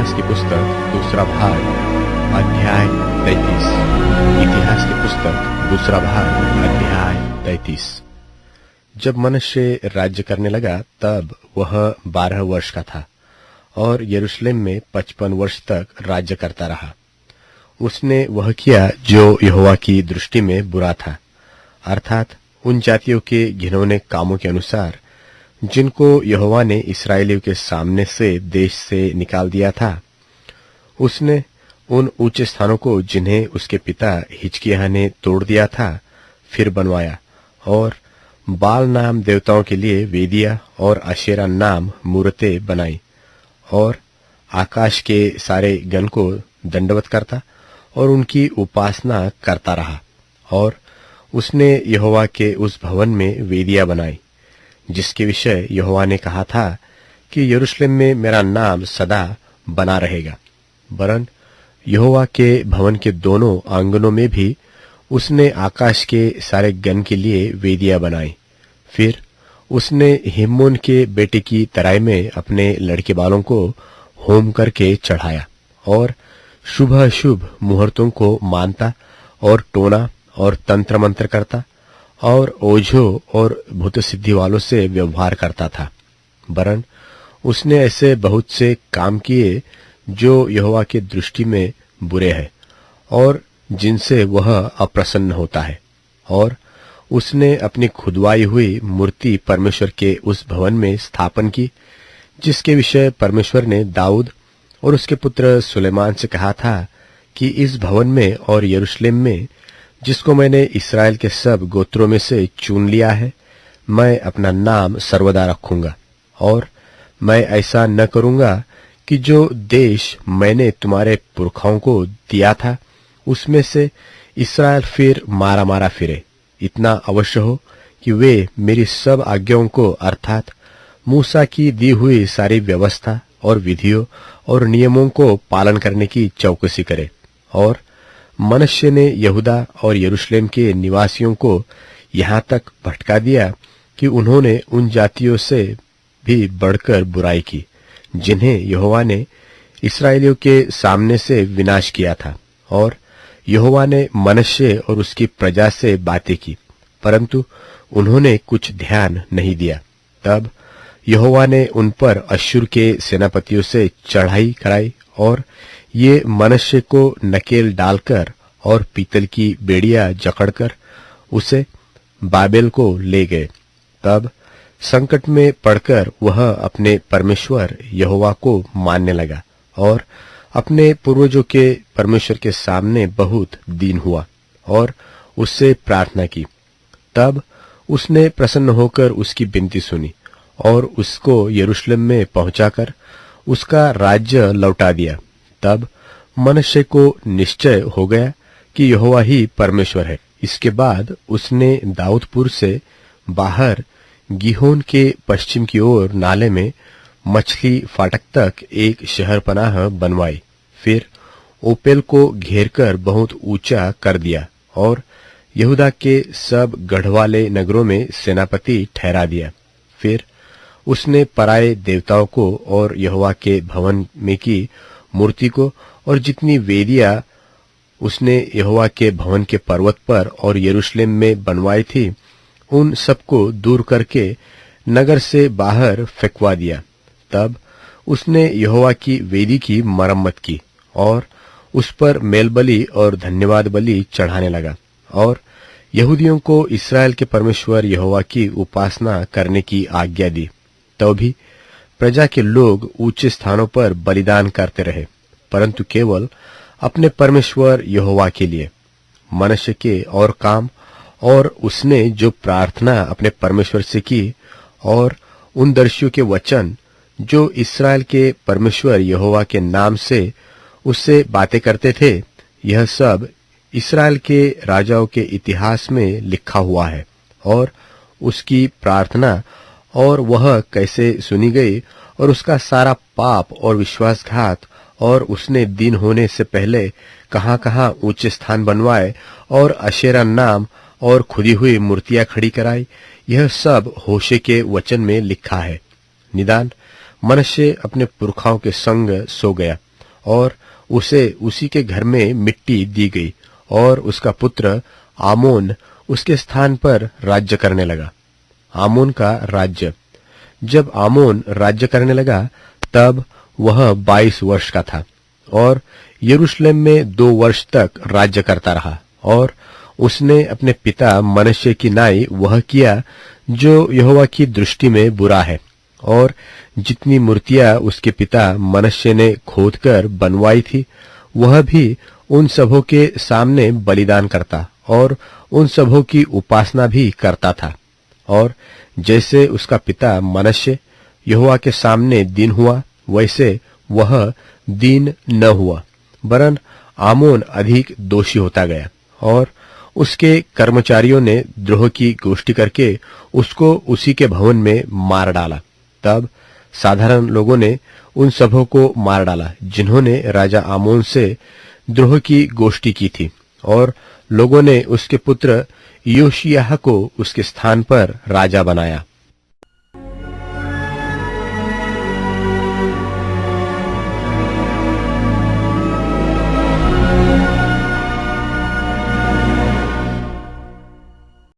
इतिहास की पुस्तक दूसरा भाग अध्याय 33। इतिहास की पुस्तक दूसरा भाग अध्याय 33। जब मनुष्य राज्य करने लगा तब वह 12 वर्ष का था और यरूशलेम में 55 वर्ष तक राज्य करता रहा। उसने वह किया जो यहोवा की दृष्टि में बुरा था, अर्थात उन जातियों के घिनौने कामों के अनुसार जिनको यहोवा ने इस्राएलियों के सामने से देश से निकाल दिया था। उसने उन ऊंचे स्थानों को जिन्हें उसके पिता हिजकिय्याह ने तोड़ दिया था फिर बनवाया और बाल नाम देवताओं के लिए वेदियां और अशेरा नाम मूरतें बनाई और आकाश के सारे गण को दंडवत करता और उनकी उपासना करता रहा। और उसने यहोवा के उस भवन में वेदियां बनाई जिसके विषय यहोवा ने कहा था कि यरूशलेम में मेरा नाम सदा बना रहेगा। वरन यहोवा के भवन के दोनों आंगनों में भी उसने आकाश के सारे गण के लिए वेदियां बनाई। फिर उसने हिम्मोन के बेटे की तराई में अपने लड़के बालों को होम करके चढ़ाया और शुभ अशुभ मुहूर्तों को मानता और टोना और तंत्र मंत्र करता और ओझो और भूत सिद्धि वालों से व्यवहार करता था। वरन उसने ऐसे बहुत से काम किए जो यहोवा की दृष्टि में बुरे हैं और जिनसे वह अप्रसन्न होता है। और उसने अपनी खुदवाई हुई मूर्ति परमेश्वर के उस भवन में स्थापन की जिसके विषय परमेश्वर ने दाऊद और उसके पुत्र सुलेमान से कहा था कि इस भवन में और यरूशलेम में जिसको मैंने इस्राएल के सब गोत्रों में से चुन लिया है, मैं अपना नाम सर्वदा रखूंगा। और मैं ऐसा न करूंगा कि जो देश मैंने तुम्हारे पुरखाओं को दिया था उसमें से इस्राएल फिर मारा मारा फिरे। इतना अवश्य हो कि वे मेरी सब आज्ञाओं को अर्थात मूसा की दी हुई सारी व्यवस्था और विधियों और नियमों को पालन करने की चौकसी करे। और मनुष्य ने यहूदा और यरूशलेम के निवासियों को यहाँ तक भटका दिया कि उन्होंने उन जातियों से भी बढ़कर बुराई की जिन्हें यहोवा ने इस्राएलियों के सामने से विनाश किया था। और यहोवा ने मनुष्य और उसकी प्रजा से बातें की परंतु उन्होंने कुछ ध्यान नहीं दिया। तब यहोवा ने उन पर अश्शूर के सेनापतियों से चढ़ाई कराई और ये मनुष्य को नकेल डालकर और पीतल की बेड़ियां जकड़कर उसे बाबेल को ले गए। तब संकट में पड़कर वह अपने परमेश्वर यहोवा को मानने लगा और अपने पूर्वजों के परमेश्वर के सामने बहुत दीन हुआ और उससे प्रार्थना की। तब उसने प्रसन्न होकर उसकी विनती सुनी और उसको यरूशलेम में पहुंचाकर उसका राज्य लौटा दिया। तब मनुष्य को निश्चय हो गया कि यहोवा ही परमेश्वर है। इसके बाद उसने दाऊदपुर से बाहर गीहोन के पश्चिम की ओर नाले में मछली फाटक तक एक शहर पनाह बनवाई। फिर ओपेल को घेरकर बहुत ऊंचा कर दिया और यहूदा के सब गढ़वाले नगरों में सेनापति ठहरा दिया। फिर उसने पराये देवताओं को और यहोवा के भवन में की मूर्ति को और जितनी वेदियां उसने यहोवा के भवन के पर्वत पर और यरूशलेम में बनवाई थी उन सबको दूर करके नगर से बाहर फेंकवा दिया। तब उसने यहोवा की वेदी की मरम्मत की और उस पर मेलबलि और धन्यवाद बलि चढ़ाने लगा और यहूदियों को इस्राएल के परमेश्वर यहोवा की उपासना करने की आज्ञा दी। तो भी प्रजा के लोग ऊंचे स्थानों पर बलिदान करते रहे परंतु केवल अपने परमेश्वर यहोवा के लिए। मनुष्य के और काम और उसने जो प्रार्थना अपने परमेश्वर से की और उन दर्शियों के वचन जो इस्राएल के परमेश्वर यहोवा के नाम से उससे बातें करते थे, यह सब इस्राएल के राजाओं के इतिहास में लिखा हुआ है। और उसकी प्रार्थना और वह कैसे सुनी गई और उसका सारा पाप और विश्वासघात और उसने दिन होने से पहले कहाँ-कहाँ ऊंचे स्थान बनवाए और अशेरा नाम और खुदी हुई मूर्तियां खड़ी कराई, यह सब होशे के वचन में लिखा है। निदान मनुष्य अपने पुरखाओं के संग सो गया और उसे उसी के घर में मिट्टी दी गई और उसका पुत्र आमोन उसके स्थान पर राज्य करने लगा। आमोन का राज्य। जब आमोन राज्य करने लगा तब वह 22 वर्ष का था और यरूशलेम में 2 वर्ष तक राज्य करता रहा। और उसने अपने पिता मनश्शे की नाई वह किया जो यहोवा की दृष्टि में बुरा है, और जितनी मूर्तियां उसके पिता मनश्शे ने खोदकर बनवाई थी वह भी उन सबों के सामने बलिदान करता और उन सबों की उपासना भी करता था। और जैसे उसका पिता मनश्शे यहोवा के सामने दीन हुआ वैसे वह दीन न हुआ, वरन आमोन अधिक दोषी होता गया। और उसके कर्मचारियों ने द्रोह की गोष्ठी करके उसको उसी के भवन में मार डाला। तब साधारण लोगों ने उन सबों को मार डाला जिन्होंने राजा आमोन से द्रोह की गोष्ठी की थी, और लोगों ने उसके पुत्र योशिय्याह को उसके स्थान पर राजा बनाया।